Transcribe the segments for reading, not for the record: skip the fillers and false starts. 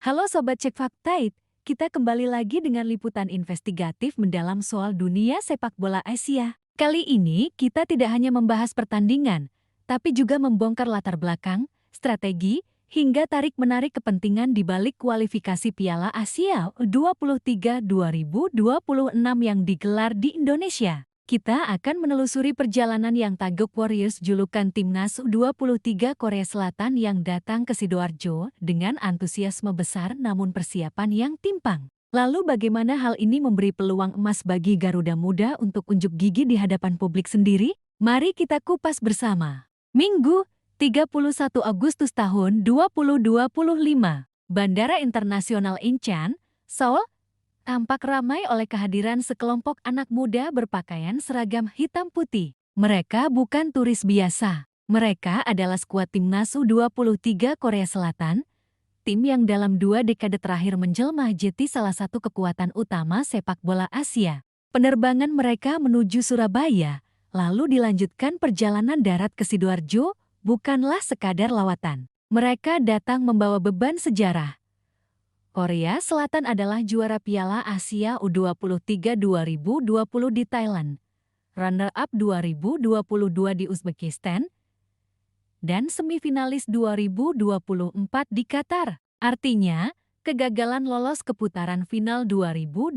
Halo Sobat Cek Faktaid, kita kembali lagi dengan liputan investigatif mendalam soal dunia sepak bola Asia. Kali ini kita tidak hanya membahas pertandingan, tapi juga membongkar latar belakang, strategi, hingga tarik-menarik kepentingan di balik kualifikasi Piala Asia U23 2026 yang digelar di Indonesia. Kita akan menelusuri perjalanan yang Taguk Warriors julukan Timnas U23 Korea Selatan yang datang ke Sidoarjo dengan antusiasme besar namun persiapan yang timpang. Lalu bagaimana hal ini memberi peluang emas bagi Garuda Muda untuk unjuk gigi di hadapan publik sendiri? Mari kita kupas bersama. Minggu, 31 Agustus tahun 2025, Bandara Internasional Incheon, Seoul, tampak ramai oleh kehadiran sekelompok anak muda berpakaian seragam hitam putih. Mereka bukan turis biasa. Mereka adalah skuad Timnas U23 Korea Selatan, tim yang dalam 2 dekade terakhir menjelma jadi salah satu kekuatan utama sepak bola Asia. Penerbangan mereka menuju Surabaya, lalu dilanjutkan perjalanan darat ke Sidoarjo, bukanlah sekadar lawatan. Mereka datang membawa beban sejarah. Korea Selatan adalah juara Piala Asia U23 2020 di Thailand, runner-up 2022 di Uzbekistan, dan semifinalis 2024 di Qatar. Artinya, kegagalan lolos ke putaran final 2026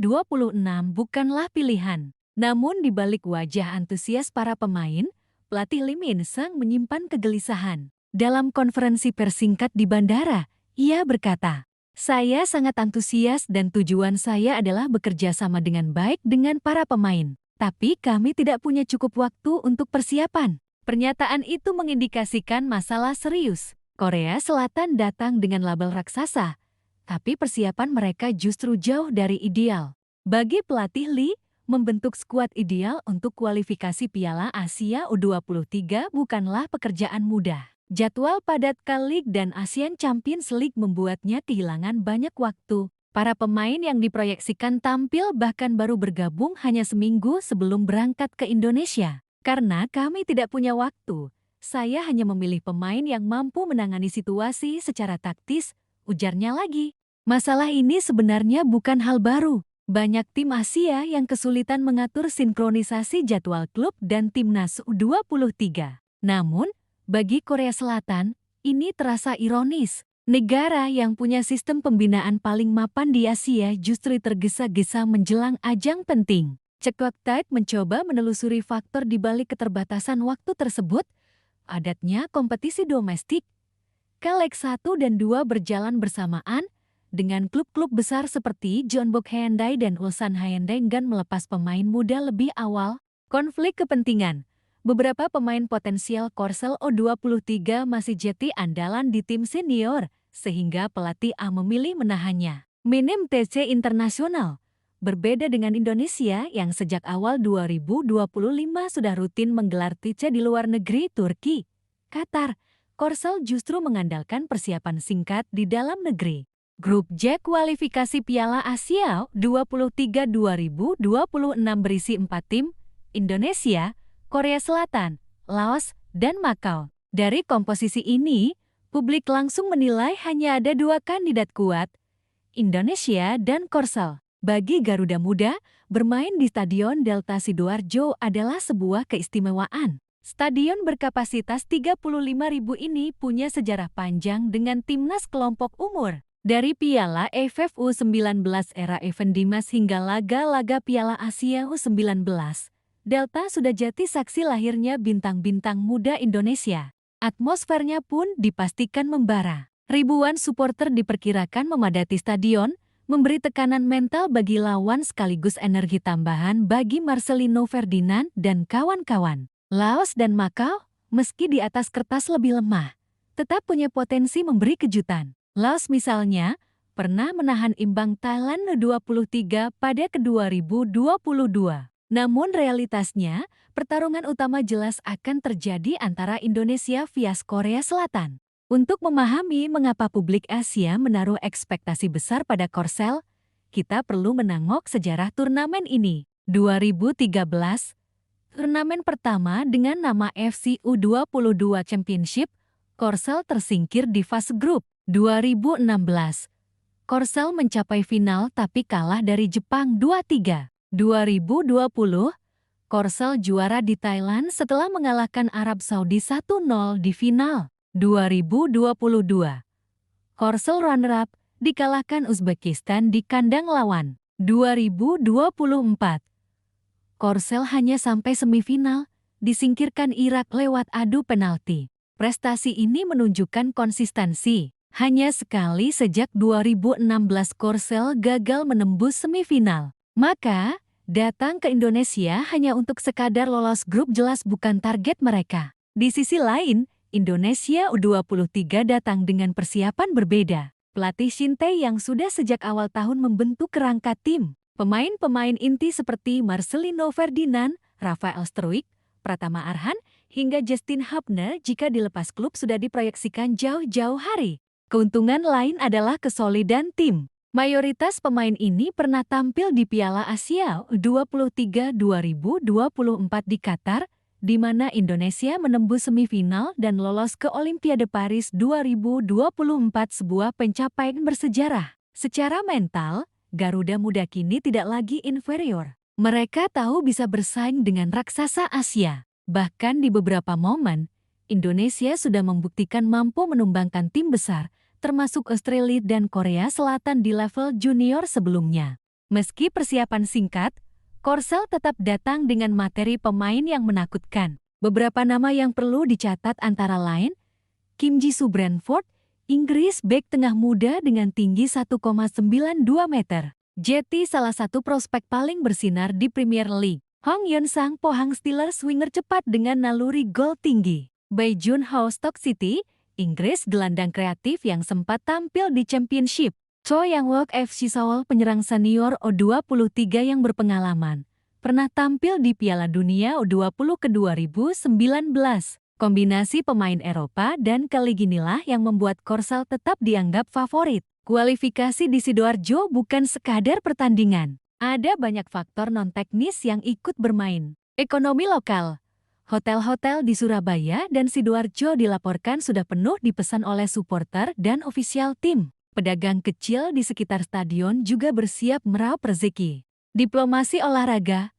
bukanlah pilihan. Namun di balik wajah antusias para pemain, pelatih Lim In Seng menyimpan kegelisahan. Dalam konferensi pers singkat di bandara, ia berkata, "Saya sangat antusias dan tujuan saya adalah bekerja sama dengan baik dengan para pemain. Tapi kami tidak punya cukup waktu untuk persiapan." Pernyataan itu mengindikasikan masalah serius. Korea Selatan datang dengan label raksasa, tapi persiapan mereka justru jauh dari ideal. Bagi pelatih Lee, membentuk skuad ideal untuk kualifikasi Piala Asia U23 bukanlah pekerjaan mudah. Jadwal padat K-League dan Asian Champions League membuatnya kehilangan banyak waktu. Para pemain yang diproyeksikan tampil bahkan baru bergabung hanya seminggu sebelum berangkat ke Indonesia. Karena kami tidak punya waktu, saya hanya memilih pemain yang mampu menangani situasi secara taktis, ujarnya lagi. Masalah ini sebenarnya bukan hal baru. Banyak tim Asia yang kesulitan mengatur sinkronisasi jadwal klub dan timnas U23. Namun, bagi Korea Selatan, ini terasa ironis. Negara yang punya sistem pembinaan paling mapan di Asia justru tergesa-gesa menjelang ajang penting. Cek Faktaid mencoba menelusuri faktor di balik keterbatasan waktu tersebut. Adatnya kompetisi domestik, K-League 1 dan 2 berjalan bersamaan, dengan klub-klub besar seperti Jeonbuk Hyundai dan Ulsan Hyundai enggan melepas pemain muda lebih awal. Konflik kepentingan. Beberapa pemain potensial Korsel U23 masih jadi andalan di tim senior, sehingga pelatih A memilih menahannya. Minim TC internasional. Berbeda dengan Indonesia yang sejak awal 2025 sudah rutin menggelar TC di luar negeri Turki, Qatar, Korsel justru mengandalkan persiapan singkat di dalam negeri. Grup J kualifikasi Piala Asia U23 2026 berisi 4 tim, Indonesia, Korea Selatan, Laos, dan Makau. Dari komposisi ini, publik langsung menilai hanya ada 2 kandidat kuat, Indonesia dan Korsel. Bagi Garuda Muda, bermain di Stadion Delta Sidoarjo adalah sebuah keistimewaan. Stadion berkapasitas 35.000 ini punya sejarah panjang dengan timnas kelompok umur. Dari Piala AFF U19 era Evan Dimas hingga laga-laga Piala Asia U19, Delta sudah jadi saksi lahirnya bintang-bintang muda Indonesia. Atmosfernya pun dipastikan membara. Ribuan supporter diperkirakan memadati stadion, memberi tekanan mental bagi lawan sekaligus energi tambahan bagi Marcelino Ferdinand dan kawan-kawan. Laos dan Makau, meski di atas kertas lebih lemah, tetap punya potensi memberi kejutan. Laos misalnya, pernah menahan imbang Thailand U23 pada ke-2022. Namun realitasnya, pertarungan utama jelas akan terjadi antara Indonesia vs Korea Selatan. Untuk memahami mengapa publik Asia menaruh ekspektasi besar pada Korsel, kita perlu menengok sejarah turnamen ini. 2013, turnamen pertama dengan nama FC U22 Championship, Korsel tersingkir di fase grup. 2016, Korsel mencapai final tapi kalah dari Jepang 2-3. 2020, Korsel juara di Thailand setelah mengalahkan Arab Saudi 1-0 di final. 2022, Korsel runner-up dikalahkan Uzbekistan di kandang lawan. 2024, Korsel hanya sampai semifinal, disingkirkan Irak lewat adu penalti. Prestasi ini menunjukkan konsistensi. Hanya sekali sejak 2016 Korsel gagal menembus semifinal. Maka, datang ke Indonesia hanya untuk sekadar lolos grup jelas bukan target mereka. Di sisi lain, Indonesia U23 datang dengan persiapan berbeda. Pelatih Shin Tae yang sudah sejak awal tahun membentuk kerangka tim. Pemain-pemain inti seperti Marcelino Ferdinand, Rafael Struijk, Pratama Arhan, hingga Justin Hubner jika dilepas klub sudah diproyeksikan jauh-jauh hari. Keuntungan lain adalah kesolidan tim. Mayoritas pemain ini pernah tampil di Piala Asia U23 2024 di Qatar, di mana Indonesia menembus semifinal dan lolos ke Olimpiade Paris 2024, sebuah pencapaian bersejarah. Secara mental, Garuda Muda kini tidak lagi inferior. Mereka tahu bisa bersaing dengan raksasa Asia. Bahkan di beberapa momen, Indonesia sudah membuktikan mampu menumbangkan tim besar, termasuk Australia dan Korea Selatan di level junior sebelumnya. Meski persiapan singkat, Korsel tetap datang dengan materi pemain yang menakutkan. Beberapa nama yang perlu dicatat antara lain, Kim Ji-soo Brentford, Inggris bek tengah muda dengan tinggi 1,92 meter. Jetty salah satu prospek paling bersinar di Premier League. Hong Yeon-sang Pohang Steelers winger cepat dengan naluri gol tinggi. Bae Jun-ho Stoke City, Inggris gelandang kreatif yang sempat tampil di Championship. Cho Yang-wook FC Seoul penyerang senior U23 yang berpengalaman. Pernah tampil di Piala Dunia U20 ke 2019. Kombinasi pemain Eropa dan Kelly inilah yang membuat Korsel tetap dianggap favorit. Kualifikasi di Sidoarjo bukan sekadar pertandingan. Ada banyak faktor non-teknis yang ikut bermain. Ekonomi lokal. Hotel-hotel di Surabaya dan Sidoarjo dilaporkan sudah penuh dipesan oleh supporter dan ofisial tim. Pedagang kecil di sekitar stadion juga bersiap meraup rezeki. Diplomasi olahraga.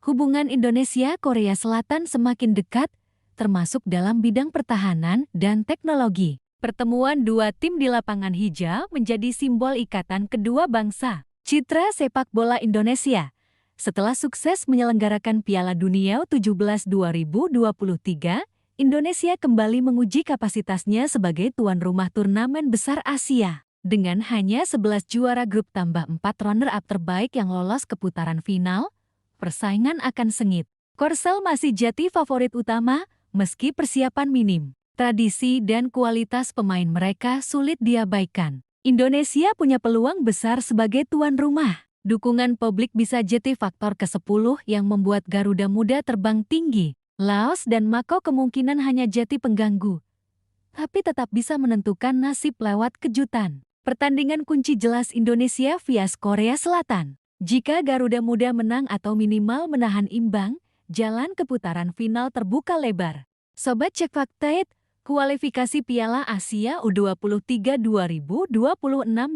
Hubungan Indonesia-Korea Selatan semakin dekat, termasuk dalam bidang pertahanan dan teknologi. Pertemuan dua tim di lapangan hijau menjadi simbol ikatan kedua bangsa. Citra sepak bola Indonesia. Setelah sukses menyelenggarakan Piala Dunia U17 2023, Indonesia kembali menguji kapasitasnya sebagai tuan rumah turnamen besar Asia. Dengan hanya 11 juara grup tambah 4 runner-up terbaik yang lolos ke putaran final, persaingan akan sengit. Korsel masih jadi favorit utama, meski persiapan minim. Tradisi dan kualitas pemain mereka sulit diabaikan. Indonesia punya peluang besar sebagai tuan rumah. Dukungan publik bisa jadi faktor ke-10 yang membuat Garuda Muda terbang tinggi. Laos dan Mako kemungkinan hanya jadi pengganggu, tapi tetap bisa menentukan nasib lewat kejutan. Pertandingan kunci jelas Indonesia vs Korea Selatan. Jika Garuda Muda menang atau minimal menahan imbang, jalan ke putaran final terbuka lebar. Sobat Cek Fakta, kualifikasi Piala Asia U23 2026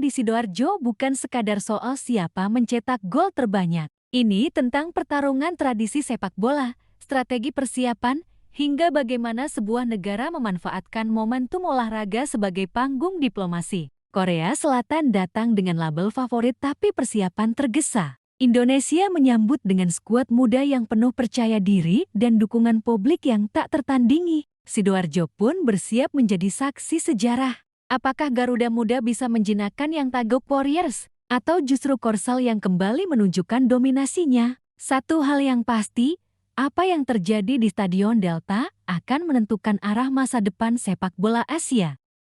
di Sidoarjo bukan sekadar soal siapa mencetak gol terbanyak. Ini tentang pertarungan tradisi sepak bola, strategi persiapan, hingga bagaimana sebuah negara memanfaatkan momentum olahraga sebagai panggung diplomasi. Korea Selatan datang dengan label favorit tapi persiapan tergesa. Indonesia menyambut dengan skuad muda yang penuh percaya diri dan dukungan publik yang tak tertandingi. Sidoarjo pun bersiap menjadi saksi sejarah. Apakah Garuda Muda bisa menjinakkan yang Tagok Warriors? Atau justru Korsel yang kembali menunjukkan dominasinya? Satu hal yang pasti, apa yang terjadi di Stadion Delta akan menentukan arah masa depan sepak bola Asia.